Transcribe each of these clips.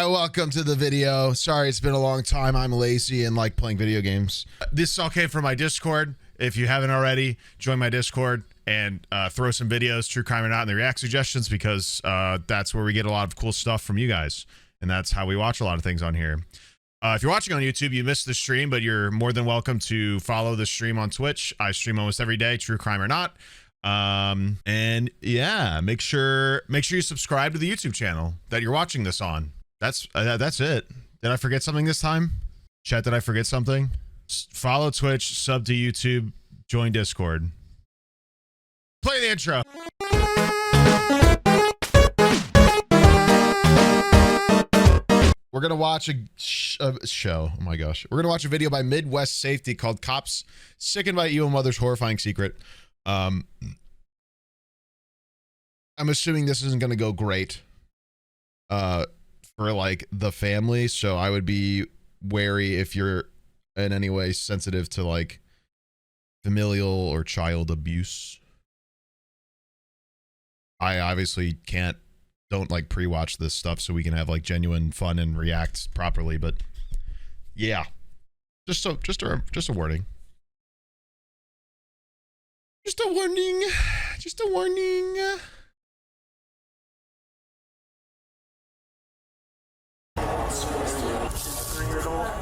welcome to the video. Sorry, it's been a long time. I'm lazy and like playing video games. This all came from my Discord. If you haven't already, join my Discord and throw some videos, true crime or not, in the react suggestions, because that's where we get a lot of cool stuff from you guys. And that's how we watch a lot of things on here. If you're watching on YouTube, you missed the stream, but you're more than welcome to follow the stream on Twitch. I stream almost every day, true crime or not. And yeah, make sure you subscribe to the YouTube channel that you're watching this on. That's it. Did I forget something this time? Chat, did I forget something? Follow Twitch, sub to YouTube, join Discord. Play the intro. We're gonna watch a show. Oh my gosh. We're gonna watch a video by Midwest Safety called Cops Sickened by Evil Mother's Horrifying Secret. I'm assuming this isn't gonna go great for like the family, so I would be wary if you're in any way sensitive to like familial or child abuse. I obviously don't like pre-watch this stuff so we can have like genuine fun and react properly, but yeah, just a warning. Just a warning. Just a warning.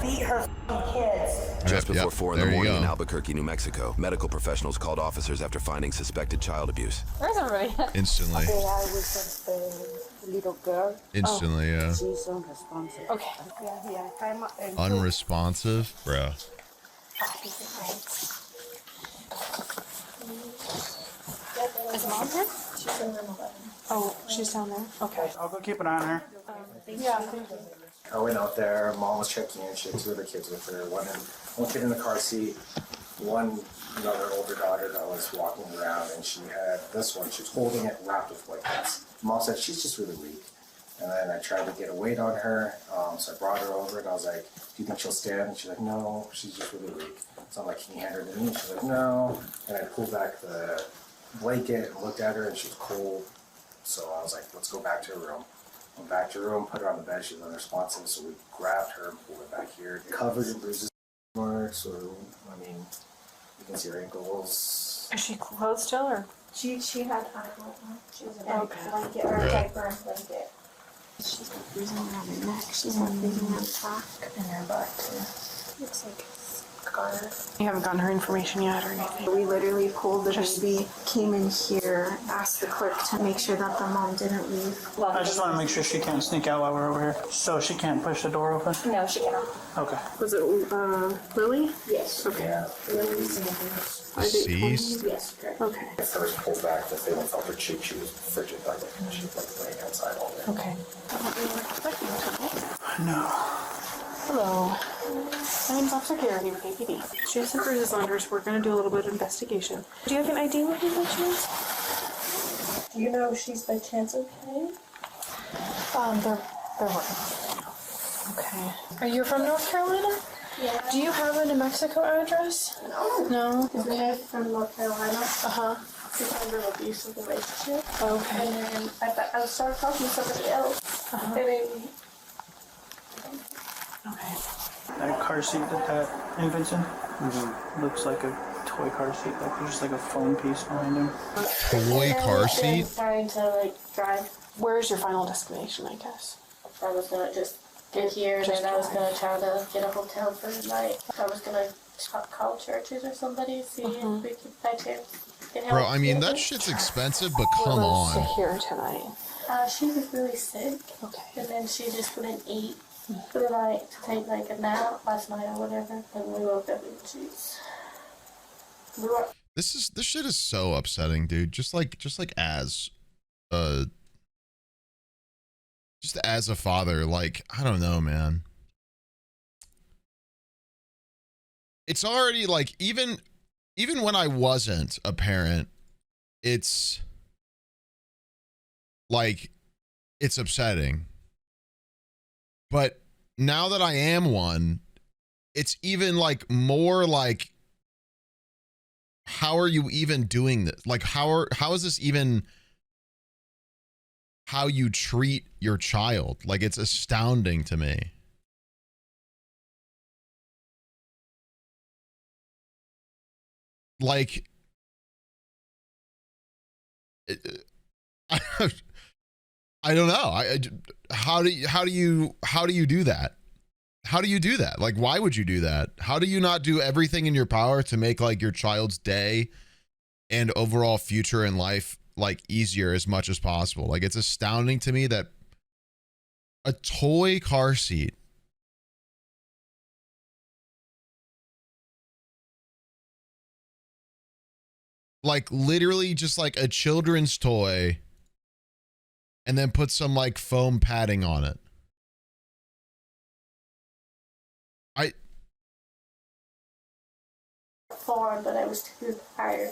Beat her kids. Just before 4 in the morning in Albuquerque, New Mexico, medical professionals called officers after finding suspected child abuse. Where's everybody? Instantly. I was the little girl. Instantly, yeah. She's unresponsive. Okay. Yeah. Unresponsive? Bro. Is mom here? She's in room 11. Oh, she's down there. Okay. I'll go keep an eye on her. Yeah. I went out there, mom was checking in, she had 2 other kids with her, one kid in the car seat, another older daughter that was walking around, and she had this one, she was holding it wrapped with white cloths. Mom said, she's just really weak. And then I tried to get a weight on her, so I brought her over and I was like, do you think she'll stand? And she's like, no, she's just really weak. So I'm like, can you hand her to me? She's like, no. And I pulled back the blanket and looked at her and she was cold. So I was like, let's go back to her room. Went back to her room, put her on the bed, she was unresponsive, so we grabbed her and pulled her back here. Covered in bruises, marks, or, I mean, you can see her ankles. Is she clothed still or? She had eye on. She was in a Okay. blanket or a diaper and blanket. She's got bruising around her neck. She's got bruising around her back. And her butt too. Looks like scars. You haven't gotten her information yet or anything? We literally pulled the baby, came in here, asked the clerk to make sure that the mom didn't leave. I just want to make sure she can't sneak out while we're over here. So she can't push the door open? No, she cannot. Okay. Was it Lily? Yes. Okay. Yeah. Ceased? Yes, correct. Okay. I first pulled back the thing and felt her cheek, she was frigid, like she was like laying outside all day. Okay. What we were expecting tonight. No. Hello. My name's Officer Karen with APD. She has some bruises on her, so we're going to do a little bit of investigation. Do you have an ID with you by chance? Do you know if she's by chance okay? They're working. Okay. Are you from North Carolina? Yeah. Do you have a New Mexico address? No. No? Is okay. From North Carolina. Uh-huh. She's under an abusive relationship. Okay. And then I started talking to somebody else. Uh-huh. And then Okay. That car seat that infant's in looks like a toy car seat. Like there's just like a foam piece behind him. Toy car seat? Trying to drive. Where's your final destination, I guess? I was gonna just get here, and then I was gonna try to get a hotel for the night. I was gonna call churches or somebody, see if we could by chance get help. Bro, I mean, that shit's expensive, but come What else on. to hear tonight? She was really sick, Okay. and then she just wouldn't eat for the night to take like a nap last night or whatever. And we woke up and she's. This shit is so upsetting, dude. Just as a father, like, I don't know, man. It's already like, even when I wasn't a parent, it's like, it's upsetting. But now that I am one, it's even like more like, how are you even doing this? Like, how is this even how you treat your child. Like, it's astounding to me. Like, I don't know. How do you do that? How do you do that? Like, why would you do that? How do you not do everything in your power to make like your child's day and overall future in life like easier as much as possible? Like, it's astounding to me that a toy car seat, like literally just like a children's toy, and then put some like foam padding on it. Farm, but I was too tired.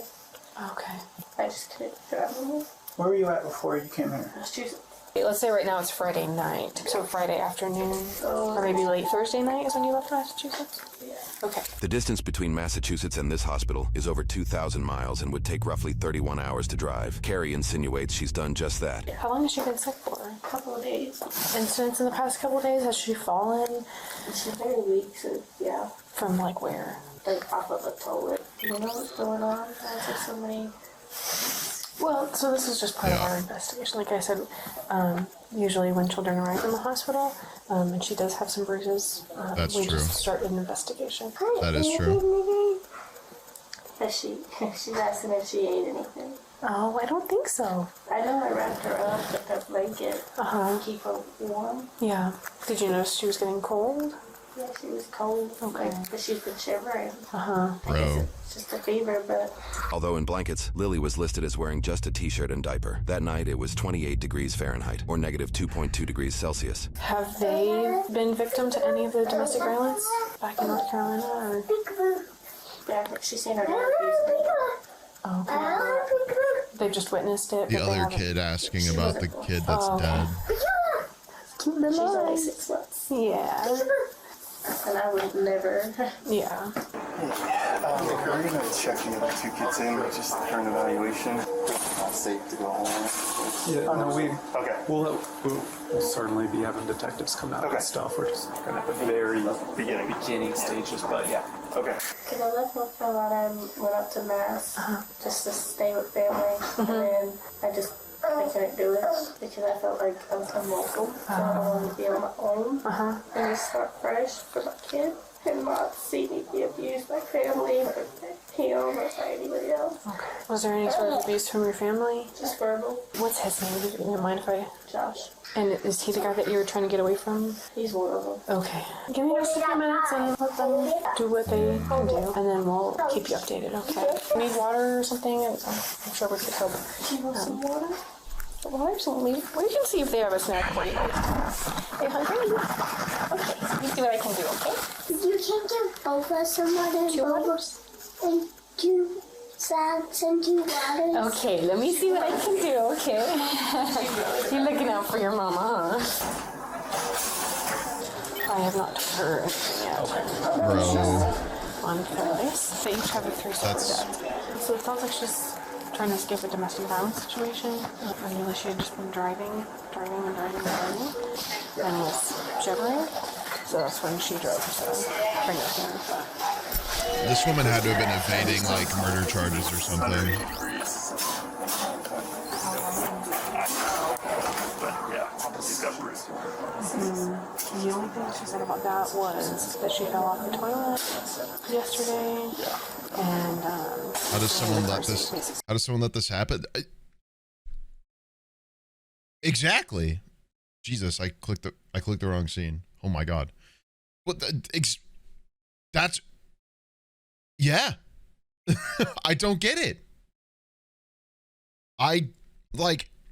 Okay. I just couldn't travel. Where were you at before you came here? Massachusetts. Let's say right now it's Friday night, so Friday afternoon, or maybe late Thursday night is when you left Massachusetts? Yeah. Okay. The distance between Massachusetts and this hospital is over 2,000 miles and would take roughly 31 hours to drive. Carrie insinuates she's done just that. How long has she been sick for? A couple of days. Incidents in the past couple of days? Has she fallen? She's very weak, so yeah. From like where? Like off of a toilet. You know what's going on? There's just so many. Well, so this is just part of our investigation. Like I said, usually when children arrive in the hospital, and she does have some bruises, That's we true. just start an investigation. That is true. She's asking if she ate anything. Oh, I don't think so. I know I wrapped her up with her blanket Uh-huh. to keep her warm. Yeah. Did you notice she was getting cold? Yeah, she was cold. Okay. But she's been shivering. Uh-huh. I guess Bro. it's just a fever, but Although in blankets, Lily was listed as wearing just a t-shirt and diaper. That night, it was 28 degrees Fahrenheit, or negative 2.2 degrees Celsius. Have they been victim to any of the domestic violence back in North Carolina? Or? yeah, she's seen her dad abuse Oh, okay. They've just witnessed it. The but they other haven't- kid asking about the kid that's Oh, okay. dead. Keep me. them She's only alive. 6 months. Yeah. And I would never. Yeah. We're gonna check in with the 2 kids in, just for an evaluation. Not safe to go home. Yeah, no, we. Okay. We'll certainly be having detectives come out Okay. and stuff. We're just kind of at the very beginning stages, but yeah. Okay. Because I left North Carolina and went up to Mass just to stay with family. And then I couldn't do it because I felt like I was unwelcome. So I wanted to be on my own and just start fresh for my kid and not see me be abused by family or him or by anybody else. Okay. Was there any sort of abuse from your family? Just verbal. What's his name? Do you mind if I... Josh. And is he the guy that you were trying to get away from? He's one of them. Okay. Give me just a few minutes and let them do what they can do, and then we'll keep you updated, okay? Need water or something? I'm sure we could help. Do you want some water? Well, absolutely. We can see if they have a snack for you. Hey, hungry? Okay. You see what I can do, okay? You can give both of us some water and 2 snacks and 2 waters. Okay, let me see what I can do, okay? You're looking out for your mama, huh? I have not told her anything yet. Bro. On Paradise. They each have a 3-star debt. So it sounds like she's trying to escape a domestic violence situation. I realized she had just been driving, and was shivering. So that's when she drove to bring us here. This woman had to have been evading like murder charges or something. The only thing she said about that was that she fell off the toilet yesterday. And How does someone let this? How does someone let this happen? Exactly. Jesus, I clicked the wrong scene. Oh my god. What? That's. Yeah. I don't get it.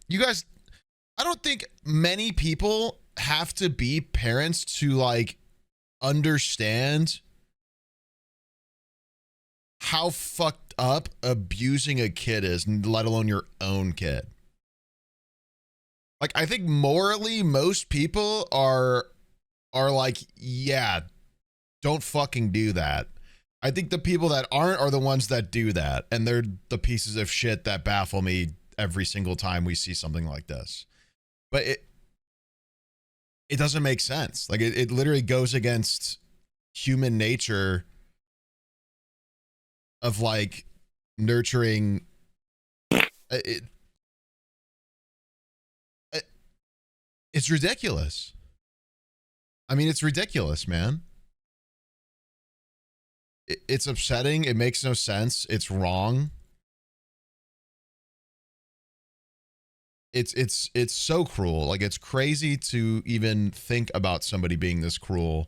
You guys. I don't think many people have to be parents to like understand how fucked up abusing a kid is, let alone your own kid. Like, I think morally, most people are like, yeah, don't fucking do that. I think the people that aren't are the ones that do that. And they're the pieces of shit that baffle me every single time we see something like this. but it doesn't make sense. Like it literally goes against human nature of like nurturing it's ridiculous. I mean, it's ridiculous, man. It's upsetting. It makes no sense. It's wrong. It's so cruel. Like, it's crazy to even think about somebody being this cruel,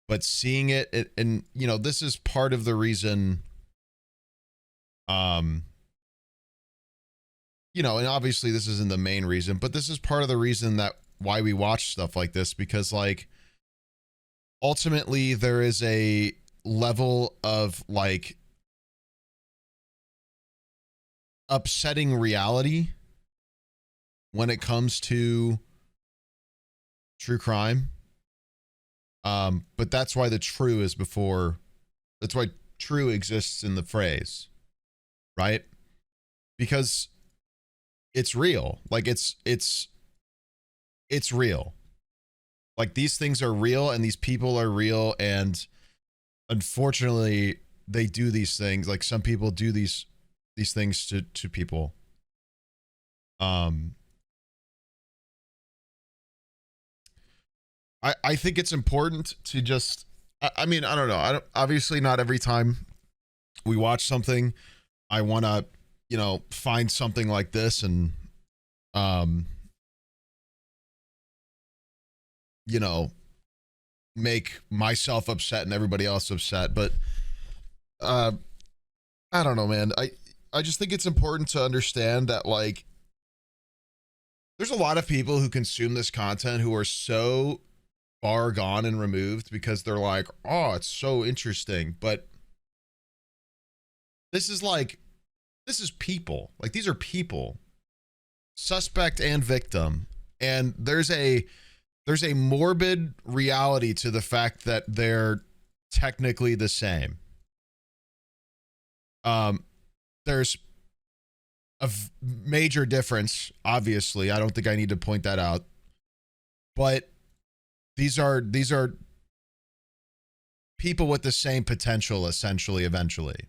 but seeing it, and you know, this is part of the reason, you know, and obviously this isn't the main reason, but this is part of the reason that why we watch stuff like this, because like ultimately there is a level of like upsetting reality when it comes to true crime. But that's why the true is before, that's why true exists in the phrase, right? Because it's real. Like it's real. Like these things are real and these people are real, and unfortunately they do these things. Like some people do these things to people. I think it's important to just, I mean, I don't know. Obviously not every time we watch something, I want to, you know, find something like this and, you know, make myself upset and everybody else upset. But, I don't know, man. I just think it's important to understand that, like, there's a lot of people who consume this content who are so far gone and removed because they're like, oh, it's so interesting. But this is people. Like, these are people, suspect and victim. And there's a morbid reality to the fact that they're technically the same. There's a major difference, obviously. I don't think I need to point that out. But these are people with the same potential, essentially, eventually.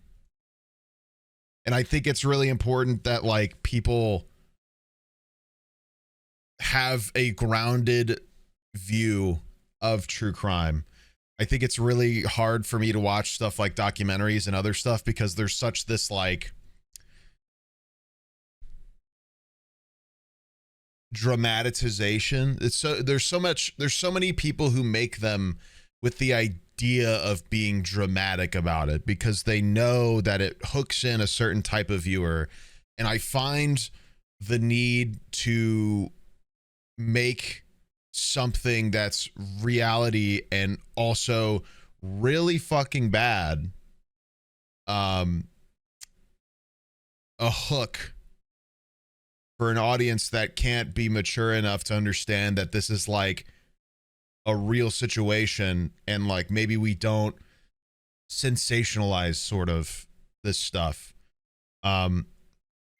And I think it's really important that, like, people have a grounded view of true crime. I think it's really hard for me to watch stuff like documentaries and other stuff because there's such this, like, dramatization. There's so many people who make them with the idea of being dramatic about it because they know that it hooks in a certain type of viewer. And I find the need to make something that's reality and also really fucking bad a hook for an audience that can't be mature enough to understand that this is like a real situation, and like maybe we don't sensationalize sort of this stuff. I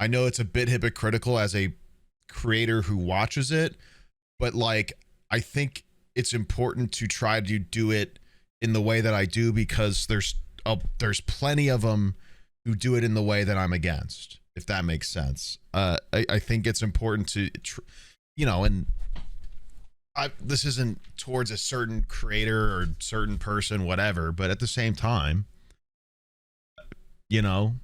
know it's a bit hypocritical as a creator who watches it, but like I think it's important to try to do it in the way that I do because there's plenty of them who do it in the way that I'm against, if that makes sense. I think it's important to, you know, and this isn't towards a certain creator or certain person, whatever, but at the same time, you know,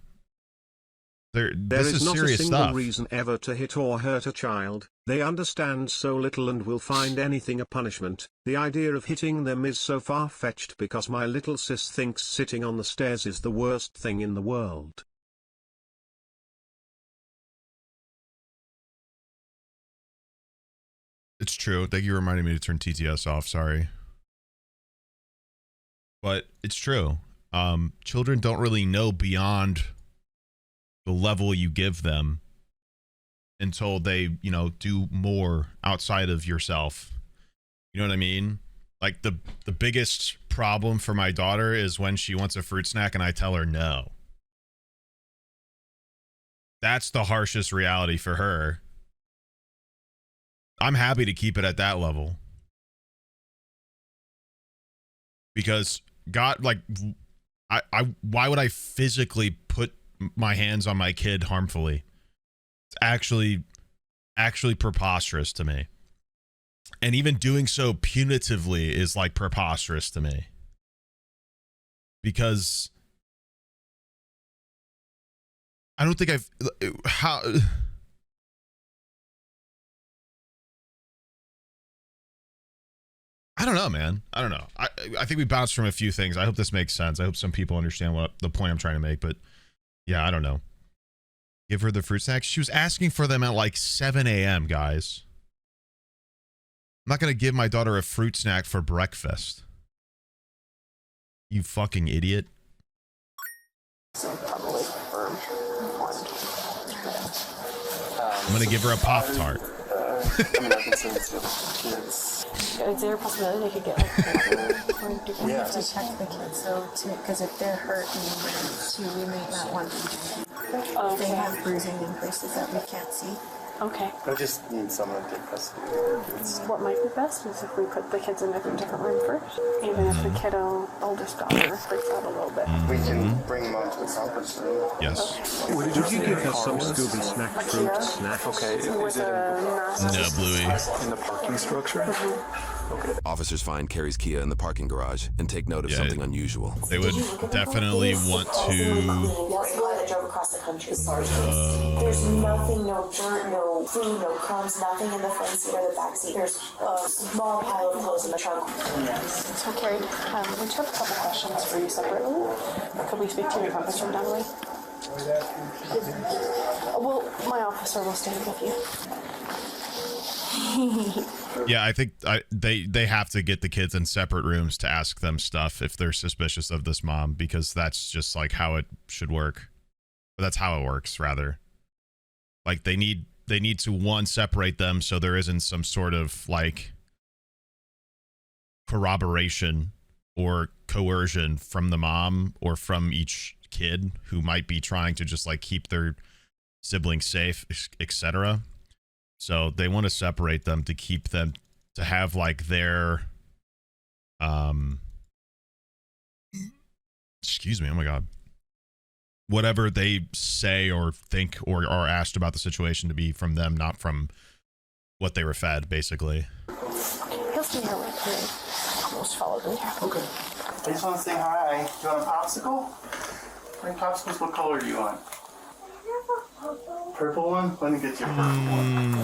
this is not serious a single stuff. reason ever to hit or hurt a child. They understand so little and will find anything a punishment. The idea of hitting them is so far-fetched because my little sis thinks sitting on the stairs is the worst thing in the world. It's true. Thank you for reminding me to turn TTS off. Sorry. But it's true. Children don't really know beyond the level you give them until they, you know, do more outside of yourself. You know what I mean? Like the biggest problem for my daughter is when she wants a fruit snack and I tell her no. That's the harshest reality for her. I'm happy to keep it at that level. Because God, like, why would I physically put my hands on my kid harmfully? It's actually preposterous to me. And even doing so punitively is like preposterous to me. Because I don't think I don't know, man. I don't know. I think we bounced from a few things. I hope this makes sense. I hope some people understand what the point I'm trying to make, but yeah, I don't know. Give her the fruit snacks. She was asking for them at like 7 a.m., guys. I'm not going to give my daughter a fruit snack for breakfast. You fucking idiot. So probably firm. I'm going to give her a Pop-Tart. I mean, I can send it to the kids. Is there a possibility they could get like or do We have to check the kids though, too, because if they're hurt too, we may not want them to. If they have bruising in places that we can't see. Okay. I just need someone to take custody. What might be best is if we put the kids in a different room first. Even if the kiddo, oldest daughter, freaks out a little bit. We can bring them onto the conference room. Yes. Would you give her some Scooby snack fruit snack? Okay, With a No, Bluey. in the parking structure? Okay. Officers find Carrie's Kia in the parking garage and take note of something unusual. They would definitely want to. Yes, the guy that drove across the country. There's nothing, no dirt, no food, no crumbs, nothing in the front seat or the back seat. There's a small pile of clothes in the trunk. So Carrie, we just have a couple questions for you separately. Could we speak to your conference room down the way? Well, my officer will stay with you. Yeah, I think they have to get the kids in separate rooms to ask them stuff if they're suspicious of this mom, because that's just like how it should work. But that's how it works, rather. Like they need to separate them so there isn't some sort of like corroboration or coercion from the mom or from each kid who might be trying to just like keep their siblings safe, etc. So they want to separate them to keep them to have like their excuse me, oh my god, whatever they say or think or are asked about the situation to be from them, not from what they were fed, basically. He'll stay here with me. Almost followed me. Okay. I just want to say hi. Do you want a popsicle? Bring popsicles. What color do you want? Purple one? Let me get you a purple one.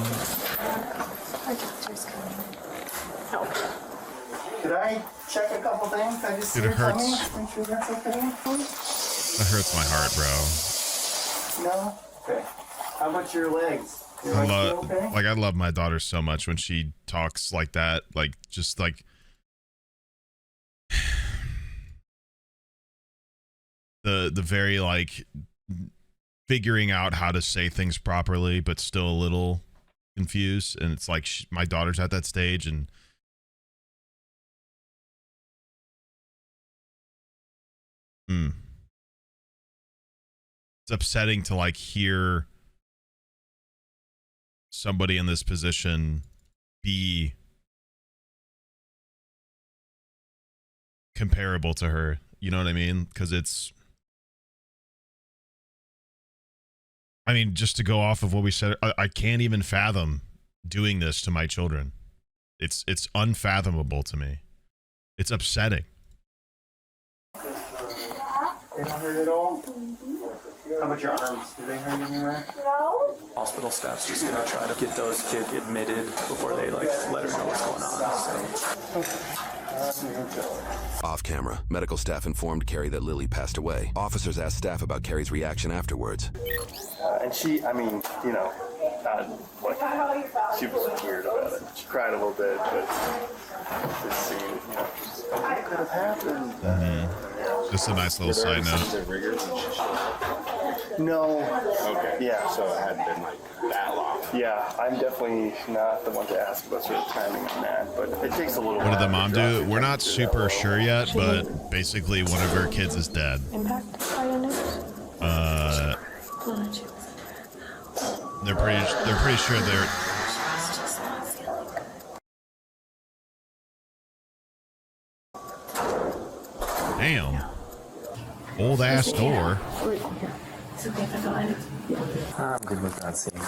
Our doctor's coming. Oh. Could I check a couple things? I just Dude, it hurts. Make sure that's okay. That hurts my heart, bro. No? Okay. How about your legs? Your legs feel okay? Like, I love my daughter so much when she talks like that. Like, just like the very like figuring out how to say things properly, but still a little confused. And it's like my daughter's at that stage, and it's upsetting to like hear somebody in this position be comparable to her. You know what I mean? Because just to go off of what we said, I can't even fathom doing this to my children. It's unfathomable to me. It's upsetting. They don't hurt at all? How about your arms? Do they hurt anywhere? No. Hospital staff's just gonna try to get those kids admitted before they like let her know what's going on. So. Off camera, medical staff informed Carrie that Lily passed away. Officers asked staff about Carrie's reaction afterwards. And she, I mean, you know, she was weird about it. She cried a little bit, but this scene, you know, what could have happened? Just a nice little side note. No. Okay. Yeah. So it hadn't been like that long. Yeah, I'm definitely not the one to ask about sort of timing on that, but it takes a little while. What did the mom to do? drop We're it not to that super level. sure yet, but basically one of her kids is dead. Impact by the news? They're pretty sure they're Damn. Old ass door. It's okay if I go in. I'm good with that scene.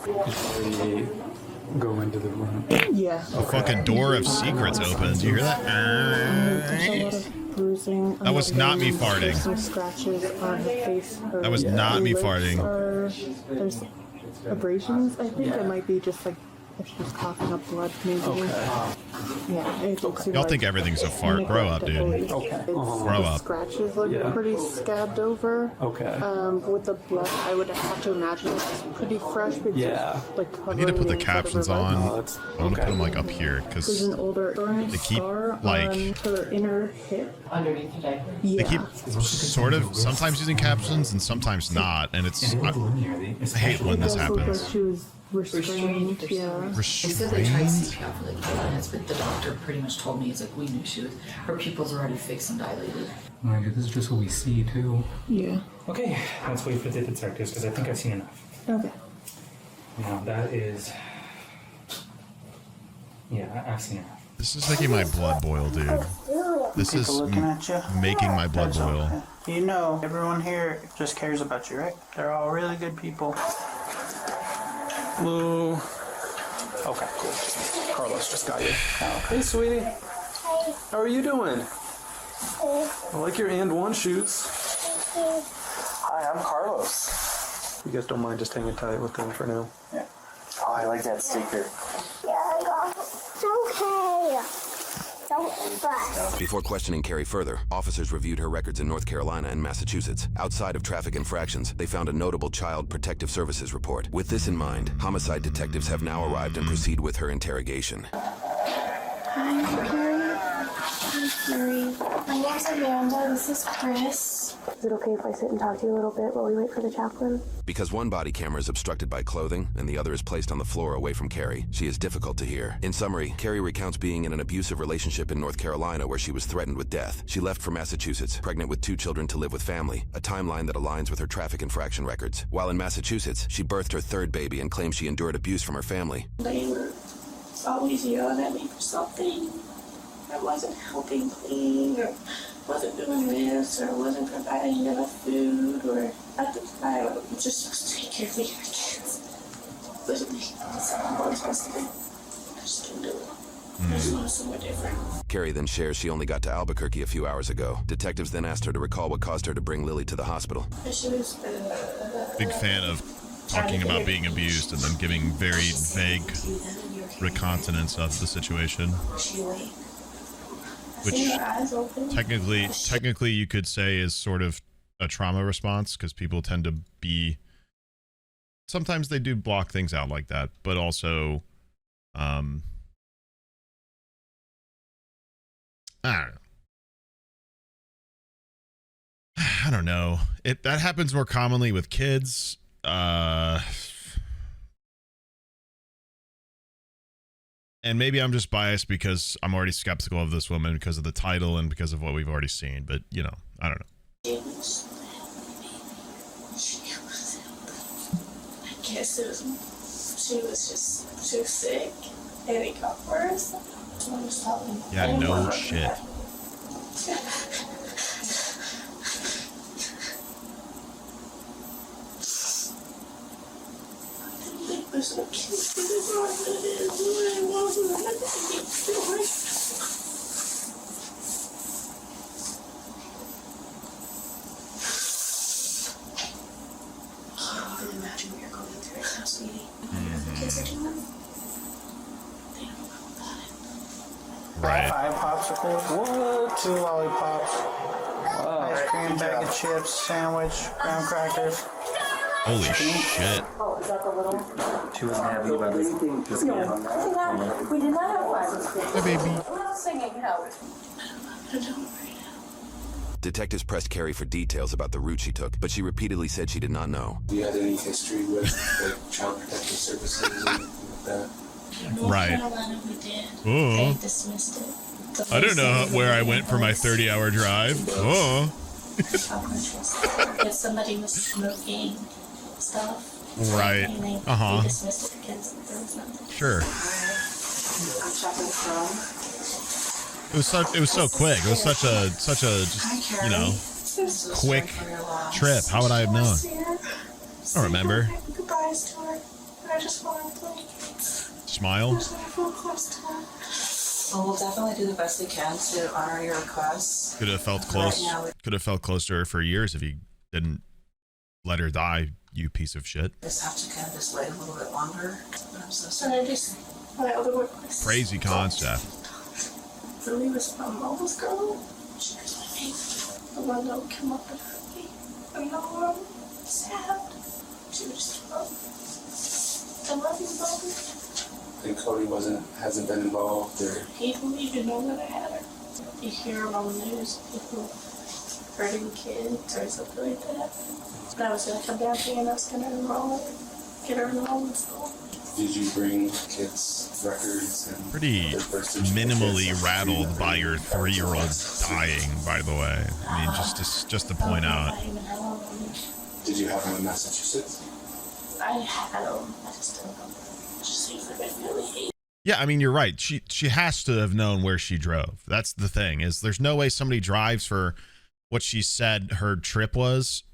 Before we go into the room. Yeah. The fucking door of secrets opens. You hear that? There's a lot of bruising. That was not me farting. Some scratches on her face. That was not me farting. There's abrasions, I think. It might be just like if she's coughing up blood, maybe. Yeah, it looks Y'all think everything's a fart. Grow up, dude. Okay. Grow up. Scratches look pretty scabbed over. Okay. With the blood, I would have to imagine it's pretty fresh. But like I need to put the covering captions sort of her on. blood. I want to put them like up here There's because an older they keep like on her inner hip. Underneath the diaper. they keep sort of sometimes using captions and sometimes not, and it's I hate when this It does look happens. like she was restrained. Yeah. They said they tried CPR for like 10 minutes, but the doctor pretty much told me, he's like, we knew she was, her pupils were already fixed and dilated. Mind you, this is just what we see too. Yeah. Okay, let's wait for the detectives because I think I've seen enough. Okay. Now that is, I've seen enough. This is making my blood boil, dude. This is looking at you. making my blood boil. You know, everyone here just cares about you, right? They're all really good people. Lou. Okay, cool. Carlos just got you. Hey, sweetie. How are you doing? I like your and one shoots. Hi, I'm Carlos. You guys don't mind just hanging tight with them for now? Yeah. Oh, I like that sticker. It's okay. Don't fuss. Before questioning Carrie further, officers reviewed her records in North Carolina and Massachusetts. Outside of traffic infractions, they found a notable Child Protective Services report. With this in mind, homicide detectives have now arrived and proceed with her interrogation. Hi, Carrie. I'm Carrie. My name's Amanda. This is Chris. Is it okay if I sit and talk to you a little bit while we wait for the chaplain? Because one body camera is obstructed by clothing and the other is placed on the floor away from Carrie, she is difficult to hear. In summary, Carrie recounts being in an abusive relationship in North Carolina where she was threatened with death. She left for Massachusetts, pregnant with 2 children to live with family, a timeline that aligns with her traffic infraction records. While in Massachusetts, she birthed her 3rd baby and claims she endured abuse from her family. They were always yelling at me for something. I wasn't helping clean, or wasn't doing this, or wasn't providing enough food, or at the time I was just supposed to take care of me and my kids. Literally, that's all I was supposed to do. I just didn't do it. I just wanted somewhere different. Carrie then shares she only got to Albuquerque a few hours ago. Detectives then asked her to recall what caused her to bring Lily to the hospital. She was Big fan of talking about being abused and then giving very vague reconnaissance of the situation. Which technically you could say is sort of a trauma response because people tend to be, sometimes they do block things out like that, but also I don't know. That happens more commonly with kids. And maybe I'm just biased because I'm already skeptical of this woman because of the title and because of what we've already seen. But, you know, I don't know. I guess she was just too sick and it got worse. Yeah, no shit. There's no kids in this life that is what I want to do. I can imagine what you're going through right now, sweetie. The kids are doing. They don't know about it. Right. 5 popsicles. What? 2 lollipops. Ice cream, bag of chips, sandwich, graham crackers. Holy shit. Oh, is that the little? She wasn't happy about this. We did not have fun. Hi, baby. Singing helped. I don't know right now. Detectives pressed Carrie for details about the route she took, but she repeatedly said she did not know. Do you have any history with like, Child Protective Services and like that? Right. Carolina, we did. Oh. They dismissed it. I don't know where I went for my 30-hour drive. Oh. If somebody was smoking stuff. Right. They dismissed it because there was nothing. Sure. I'm shopping from. It was so quick. It was such a just, you know, quick trip. How would I have known? I don't remember. Goodbyes to her. I just want to like Smile. feel close to her. Well, we'll definitely do the best we can to honor your requests. Could have felt close. Could have felt close to her for years if you didn't let her die. You piece of shit. Just have to kind of just wait a little bit longer. But I'm so And sorry. I just, my other workplace. Crazy concept. Lily was my mama's girl. She was with me. The one that would come up and hurt me. I know I'm sad. She would just throw. I love you, Bobby. And Cody hasn't been involved or He didn't even know that I had her. You hear on the news people hurting kids or something like that. But I was gonna come down here and I was gonna get her enrolled in school. did you bring kids' records and Pretty their birth certificates? minimally rattled by your 3-year-old dying, by the way. I mean, just to point out. Did you have them in Massachusetts? I had them. I just don't know. It just seems like I really hate. Yeah, I mean, you're right. She has to have known where she drove. That's the thing, is there's no way somebody drives for what she said her trip was,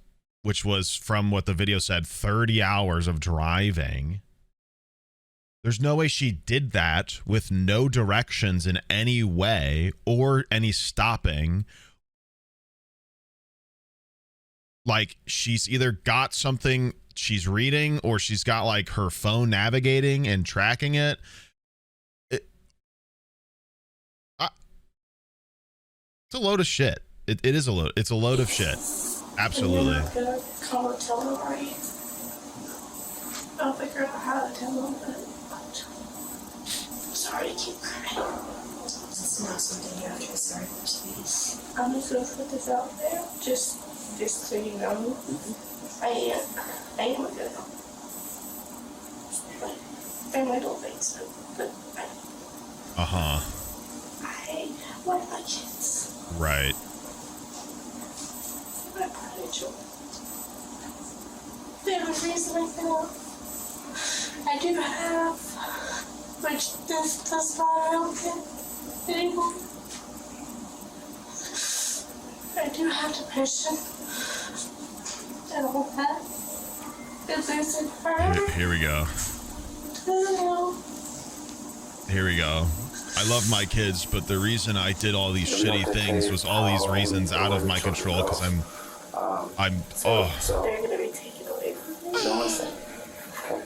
which was, from what the video said, 30 hours of driving. There's no way she did that with no directions in any way or any stopping. Like, she's either got something she's reading or she's got like her phone navigating and tracking it. It's a load of shit. It is a load. It's a load of shit. Absolutely. I'm gonna call and tell them right. I'll figure out how to tell them, but I'm sorry to keep crying. It's not something you have to be sorry for, sweetie. I'm just gonna put this out there, just so you know. I am a good mom. Family don't think so, but I want my kids. Right. My pride children. The only reason I feel I do have, which this does not help it anymore. I do have depression and all that. It's losing her. Here we go. Here we go. I love my kids, but the reason I did all these shitty things was all these reasons out of my control, because I'm They're gonna be taken away from me. Okay.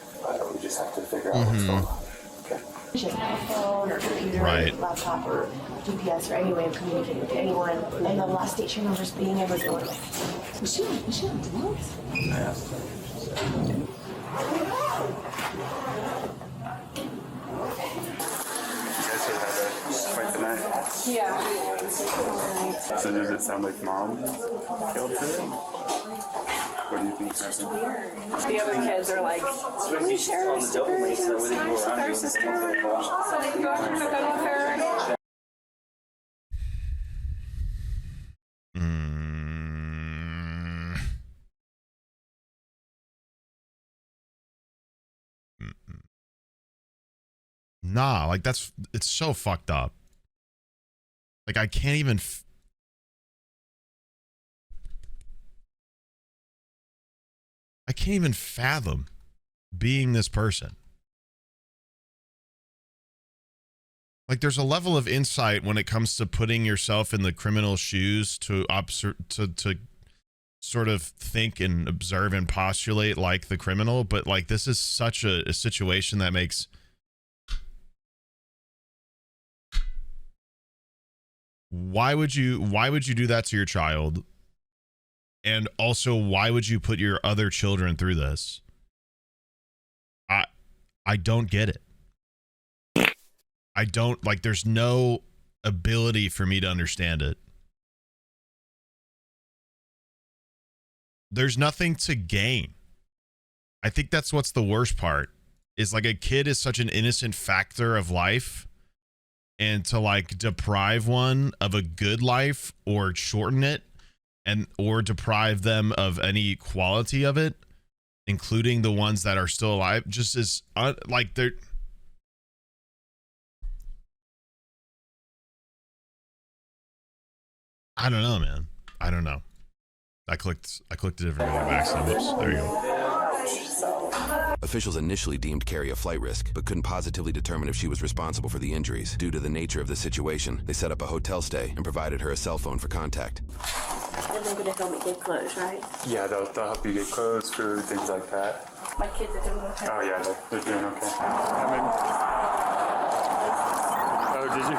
We just have to figure out what's going on. Okay. She doesn't have a phone or computer Right. or laptop or GPS or any way of communicating with anyone. And the last date she remembers being in was Illinois. Was she on drugs? Yeah. Quite the night. Yeah. So does it sound like mom killed her? What do you think happened? The other kids are like, can we share our stickers and snacks with our sister so they can go after the bed with her? Nah, like it's so fucked up. Like, I can't even fathom being this person. Like, there's a level of insight when it comes to putting yourself in the criminal's shoes to sort of think and observe and postulate like the criminal, but like, this is such a situation that makes why would you do that to your child? And also, why would you put your other children through this? I don't get it. I don't, like, there's no ability for me to understand it. There's nothing to gain. I think that's what's the worst part, is like, a kid is such an innocent factor of life, and to like deprive one of a good life or shorten it or deprive them of any quality of it, including the ones that are still alive, just is like, they're I don't know, man. I don't know. I clicked a different video by accident. Oops, there you go. Officials initially deemed Carrie a flight risk, but couldn't positively determine if she was responsible for the injuries. Due to the nature of the situation, they set up a hotel stay and provided her a cell phone for contact. And they're gonna help me get clothes, right? Yeah, they'll help you get clothes, food, things like that. My kids are doing okay. Oh yeah, they're doing okay. Oh, did you?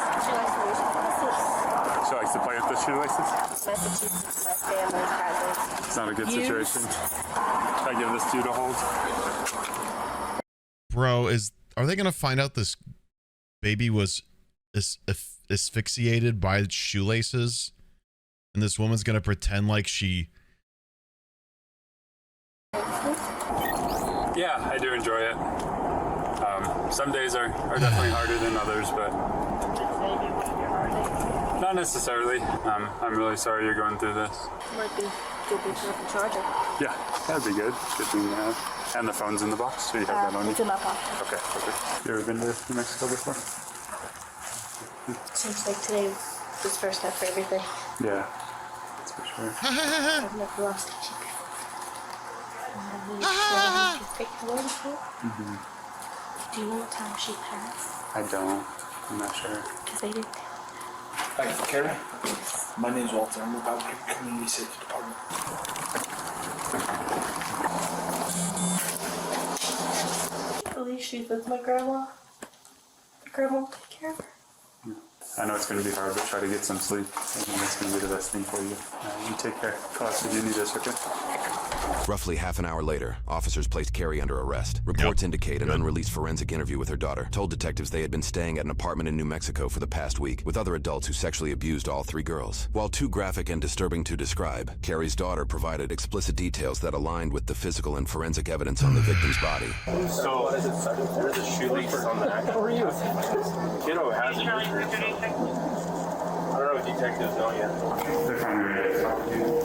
Because she likes to use shoelaces. She likes to play with the shoelaces? Massachusetts, my family has it. It's not a good situation. Should I give this to you to hold? Bro, are they gonna find out this baby was asphyxiated by shoelaces, and this woman's gonna pretend like she? Yeah, I do enjoy it. Some days are definitely harder than others, but not necessarily. I'm really sorry you're going through this. Might be good to have a charger. Yeah, that'd be good. Good thing to have. And the phone's in the box, so you have that on you. It's in my pocket. Okay, perfect. You ever been to New Mexico before? Seems like today was first step for everything. Yeah, that's for sure. I've never lost a sheep before. Mm-hmm. Do you know what time she passed? I don't. I'm not sure. Because they didn't. Hi, Carrie. My name's Walter. I'm about the Community Safety Department. At least she's with my grandma. Grandma will take care of her. I know it's going to be hard, but try to get some sleep. I think that's going to be the best thing for you. You take care. Call us if you need us, okay? Roughly half an hour later, officers placed Carrie under arrest. Reports indicate an unreleased forensic interview with her daughter told detectives they had been staying at an apartment in New Mexico for the past week with other adults who sexually abused all 3 girls. While too graphic and disturbing to describe, Carrie's daughter provided explicit details that aligned with the physical and forensic evidence on the victim's body. So, there's a shoelace on the act. How are you? Kiddo has it. I don't know if detectives know yet. They're trying to talk to you.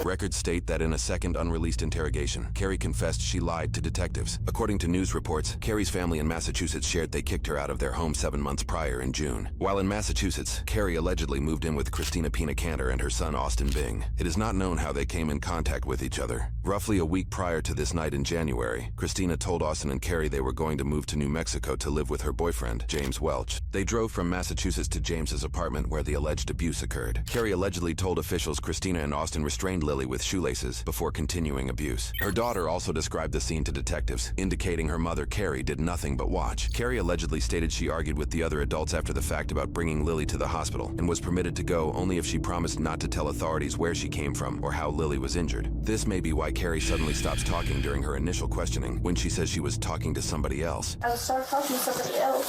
Records state that in a second unreleased interrogation, Carrie confessed she lied to detectives. According to news reports, Carrie's family in Massachusetts shared they kicked her out of their home 7 months prior in June. While in Massachusetts, Carrie allegedly moved in with Christina Pina Cantor and her son Austin Bing. It is not known how they came in contact with each other. Roughly a week prior to this night in January, Christina told Austin and Carrie they were going to move to New Mexico to live with her boyfriend, James Welch. They drove from Massachusetts to James's apartment where the alleged abuse occurred. Carrie allegedly told officials Christina and Austin restrained Lily with shoelaces before continuing abuse. Her daughter also described the scene to detectives, indicating her mother, Carrie, did nothing but watch. Carrie allegedly stated she argued with the other adults after the fact about bringing Lily to the hospital and was permitted to go only if she promised not to tell authorities where she came from or how Lily was injured. This may be why Carrie suddenly stops talking during her initial questioning when she says she was talking to somebody else. I was started talking to somebody else.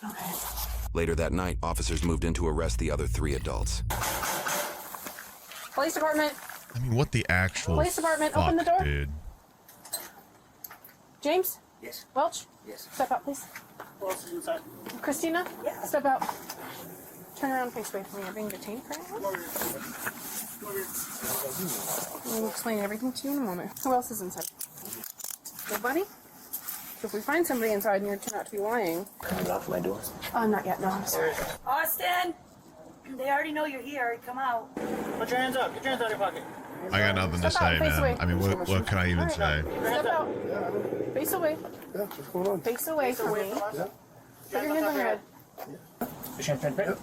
Okay. Later that night, officers moved in to arrest the other 3 adults. Police department. I mean, what the actual Police department, fuck, open the door. dude? James? Yes. Welch? Yes. Step out, please. Who else is inside? Christina? Yeah. Step out. Turn around, face away from me. You're being detained for anything? We'll explain everything to you in a moment. Who else is inside? Nobody? If we find somebody inside and you turn out to be lying... Can you lock my door? Not yet, no, I'm sorry. Austin! They already know you're here. Come out. Put your hands up. Get your hands out of your pocket. I got nothing to say, man. I mean, what can I even say? Step out. Face away. Yeah, what's going on? Face away from me. Yeah. Put your hands on your head. The champagne pit?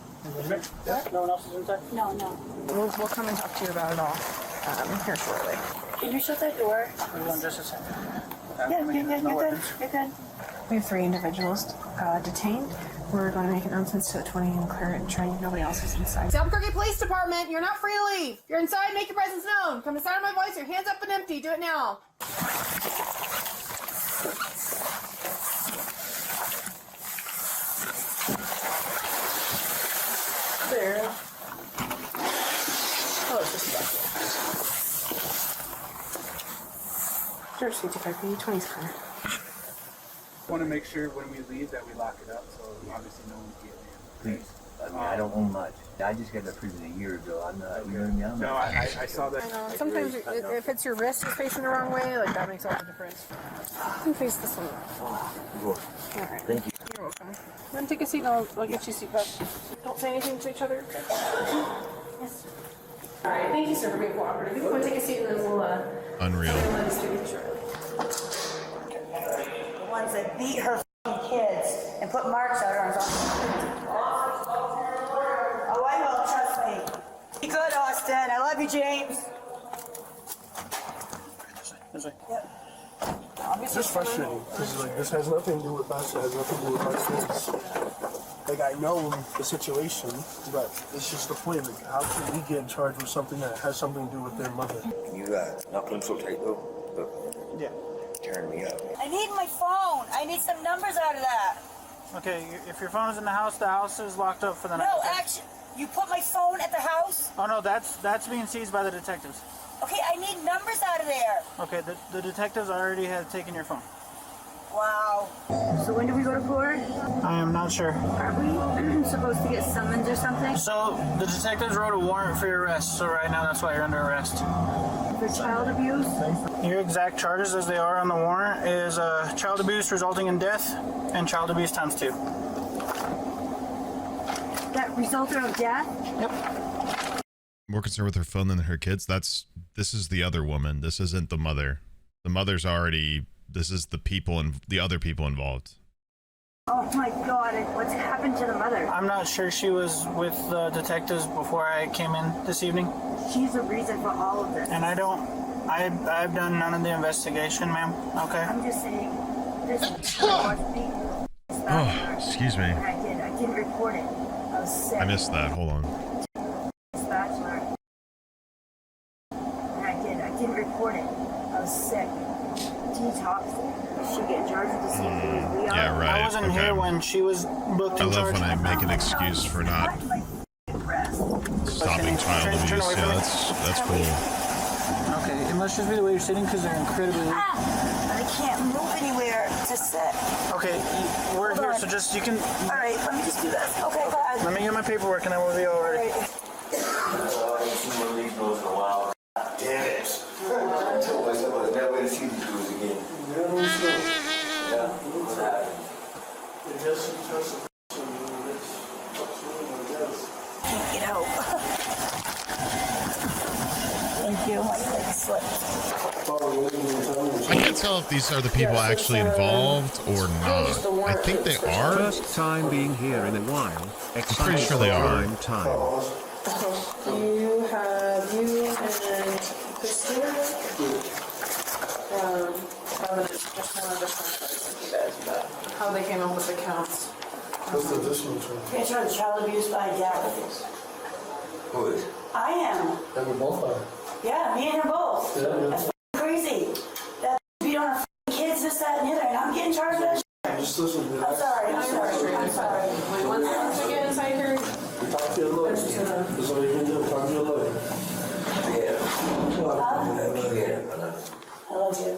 Yeah. No one else is inside? No. We'll come and talk to you about it all here shortly. Can you shut that door? Hold on just a second. Yeah, you're good. You're good. We have 3 individuals detained. We're going to make announcements to the 20 and clear it and train nobody else is inside. Albuquerque Police Department, you're not free to leave. If you're inside, make your presence known. Come to the sound of my voice, your hands up and empty. Do it now. There. Oh, it's just back there. George 55, 20's clear. Want to make sure when we leave that we lock it up, so obviously no one's getting in. Please. I mean, I don't own much. I just got that prison a year ago. I'm not, you know what I mean? I'm No, not, I saw that. I know. Sometimes if it's your wrist is facing the wrong way, like that makes all the difference. You can face this one. All right. Thank you. You're welcome. Let and take a seat and I'll get you a seat back. Don't say anything to each other. Yes. All right, thank you, sir, for being cooperative. You can take a seat and then we'll, Unreal. let us do it shortly. The ones that beat her kids and put marks out on us. Oh, I will, trust me. Be good, Austin. I love you, James. Yep. It's just frustrating because like this has nothing to do with us. It has nothing to do with my kids. Like I know the situation, but it's just the point. Like how can we get charged with something that has something to do with their mother? You not putting so tight though, but yeah, tearing me up. I need my phone. I need some numbers out of that. Okay, if your phone is in the house is locked up for the night. No, okay? actually, you put my phone at the house? Oh no, that's being seized by the detectives. Okay, I need numbers out of there. Okay, the detectives already have taken your phone. Wow. So when do we go to court? I am not sure. Are we supposed to get summons or something? So the detectives wrote a warrant for your arrest, so right now that's why you're under arrest. For child abuse? Your exact charges as they are on the warrant is child abuse resulting in death and child abuse ×2. That resulted in death? Yep. More concerned with her phone than her kids. This is the other woman. This isn't the mother. The mother's already. This is the people and the other people involved. Oh my God! What's happened to the mother? I'm not sure. She was with the detectives before I came in this evening. She's the reason for all of this. And I've done none of the investigation, ma'am. Okay. I'm just saying. This was me. Oh, excuse me. And I didn't report it. I was sick. I missed that. Hold on. Bachelor. And I didn't report it. I was sick. Detoxing. She get charged with the same thing as we are. Yeah, right. I wasn't here when she was booked I in love charge. when I make an excuse for not stopping child abuse. Yeah, that's cool. Okay, it must just be the way you're sitting because they're incredibly weak. I can't move anywhere to sit. Okay, we're here, so just you can. All right, let me just do this. Okay, go ahead. Let me get my paperwork and then we'll be all ready. I haven't seen one of these girls in a while. Damn it. I told myself I was never going to see these girls again. Yeah, what's happening? Can't get out. Thank you. My leg slipped. I can't tell if these are the people actually involved or not. I think they are. First time being here in a while. I'm pretty sure they are. Time. You have you and Christina. Just one of the contracts you guys about how they came up with the counts. What's the additional charge? You're charged with child abuse by death. Who is? I am. And we both are. Yeah, me and her both. Yeah. That's crazy. That beat on her kids, this, that, and the other, and I'm getting charged with that shit. Just listen to that. I'm sorry. Wait, one second again, inside here. Talk to your lawyer. That's all you can do. Talk to your lawyer. Yeah. I love you.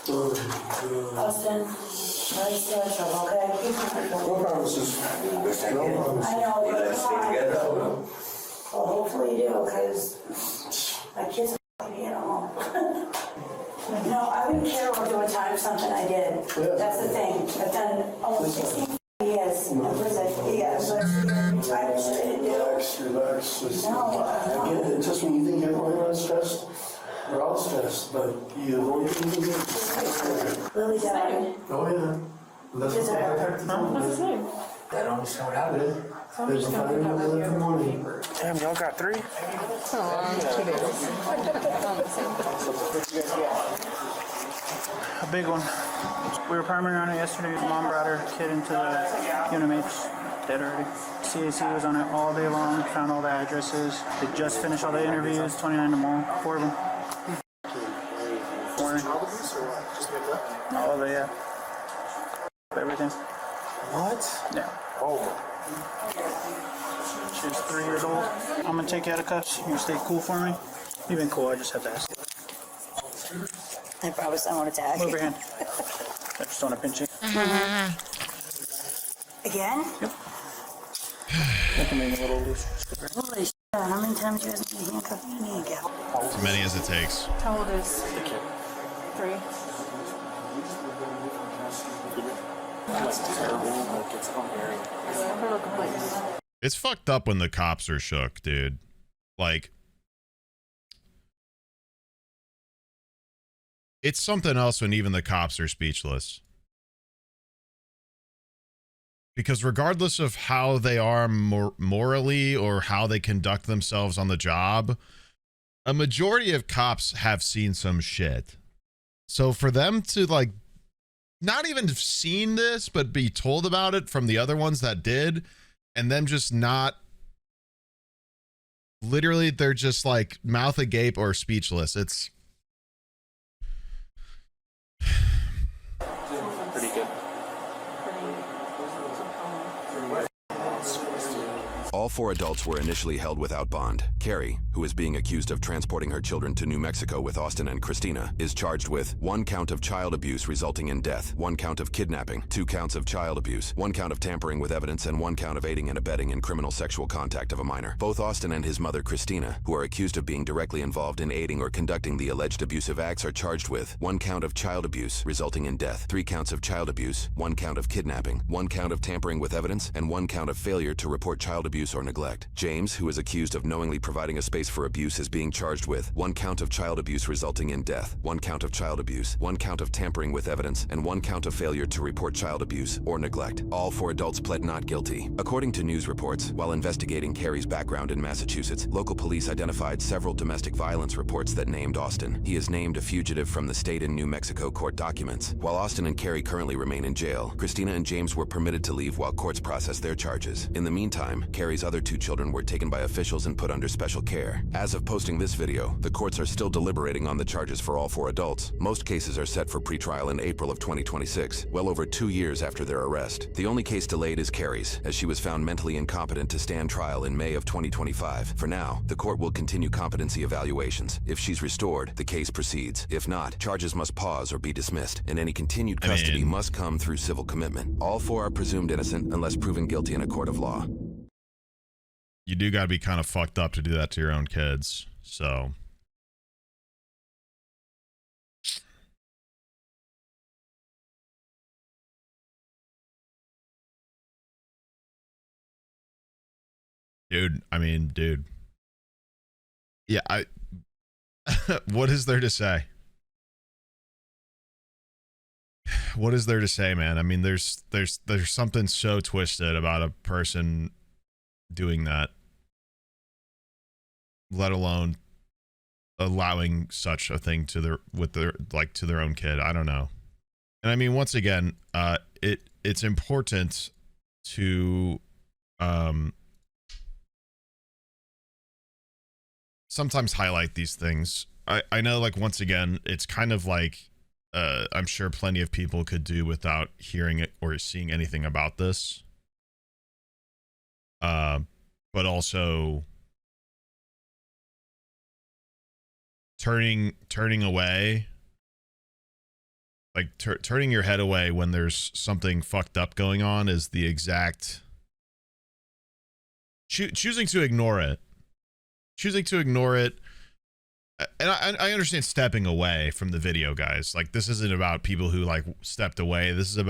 Austin, I still in trouble, okay? No promises. No promises. I know, but well, hopefully you do, because my kids are me at home. No, I wouldn't care about doing time for something I did. That's the thing. I've done almost 16 years in prison. Yeah, but I didn't do it. Relax. No, Again, it's just when you think everyone's stressed, we're all stressed, but you only thing you can do. Lily died. Oh, yeah. That's what I have to tell What's his you. name? I don't understand what happened. So I'm just gonna put that with you on paper. Damn, y'all got 3? Oh, 2 days. A big one. We were primary on it yesterday. Mom brought her kid into the UNMH. Dead already. CAC was on it all day long. Found all the addresses. They just finished all the interviews. 29 tomorrow. 4 of them. All of it, yeah. Everything. What? Yeah. Oh. She's 3 years old. I'm gonna take you out of cuffs. You stay cool for me. You've been cool. I just have to ask. I promise I won't attack. Move your hand. I just want to pinch you. Again? Yep. That can make a little loose. Holy shit, how many times you guys been handcuffing me again? As many as it takes. How old is the kid? 3. It's terrible. Like, it's unbearable. It's fucked up when the cops are shook, dude. Like, it's something else when even the cops are speechless. Because regardless of how they are morally or how they conduct themselves on the job, a majority of cops have seen some shit. So for them to, like, not even have seen this, but be told about it from the other ones that did, and them just not, literally, they're just like mouth agape or speechless. It's Pretty good. All 4 adults were initially held without bond. Carrie, who is being accused of transporting her children to New Mexico with Austin and Christina, is charged with 1 count of child abuse resulting in death, 1 count of kidnapping, 2 counts of child abuse, 1 count of tampering with evidence, and 1 count of aiding and abetting in criminal sexual contact of a minor. Both Austin and his mother, Christina, who are accused of being directly involved in aiding or conducting the alleged abusive acts, are charged with 1 count of child abuse resulting in death, 3 counts of child abuse, 1 count of kidnapping, 1 count of tampering with evidence, and 1 count of failure to report child abuse or neglect. James, who is accused of knowingly providing a space for abuse, is being charged with 1 count of child abuse resulting in death, 1 count of child abuse, 1 count of tampering with evidence, and 1 count of failure to report child abuse or neglect. All 4 adults pled not guilty. According to news reports, while investigating Carrie's background in Massachusetts, local police identified several domestic violence reports that named Austin. He is named a fugitive from the state in New Mexico court documents. While Austin and Carrie currently remain in jail, Christina and James were permitted to leave while courts process their charges. In the meantime, Carrie's other 2 children were taken by officials and put under special care. As of posting this video, the courts are still deliberating on the charges for all 4 adults. Most cases are set for pretrial in April of 2026, well over 2 years after their arrest. The only case delayed is Carrie's, as she was found mentally incompetent to stand trial in May of 2025. For now, the court will continue competency evaluations. If she's restored, the case proceeds. If not, charges must pause or be dismissed, and any continued custody must come through civil commitment. All 4 are presumed innocent unless proven guilty in a court of law. You do got to be kind of fucked up to do that to your own kids. So dude, I mean, dude. Yeah, what is there to say? What is there to say, man? I mean, there's something so twisted about a person doing that, let alone allowing such a thing to their own kid. I don't know. And I mean, once again, it's important to sometimes highlight these things. I know, like, once again, it's kind of like I'm sure plenty of people could do without hearing it or seeing anything about this. But also turning away, like turning your head away when there's something fucked up going on is the exact choosing to ignore it. And I understand stepping away from the video, guys. Like, this isn't about people who like stepped away. This is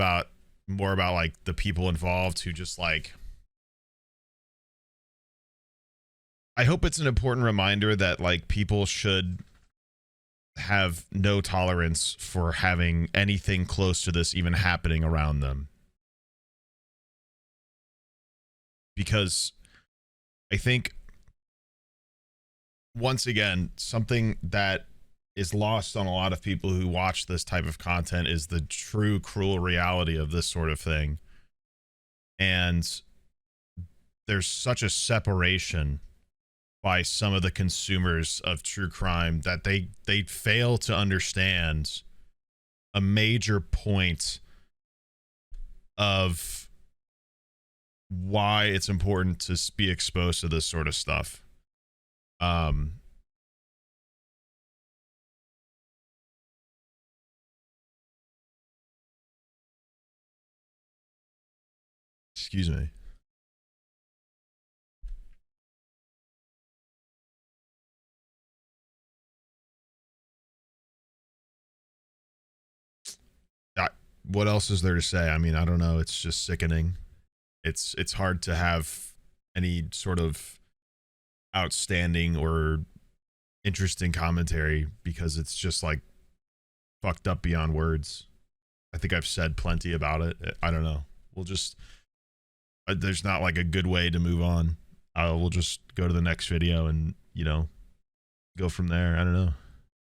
more about like the people involved who just like. I hope it's an important reminder that like people should have no tolerance for having anything close to this even happening around them. Because I think, once again, something that is lost on a lot of people who watch this type of content is the true cruel reality of this sort of thing. And there's such a separation by some of the consumers of true crime that they fail to understand a major point of why it's important to be exposed to this sort of stuff. Excuse me. what else is there to say? I mean, I don't know. It's just sickening. It's hard to have any sort of outstanding or interesting commentary because it's just like fucked up beyond words. I think I've said plenty about it. I don't know. We'll just, there's not like a good way to move on. We'll just go to the next video and, you know, go from there. I don't know.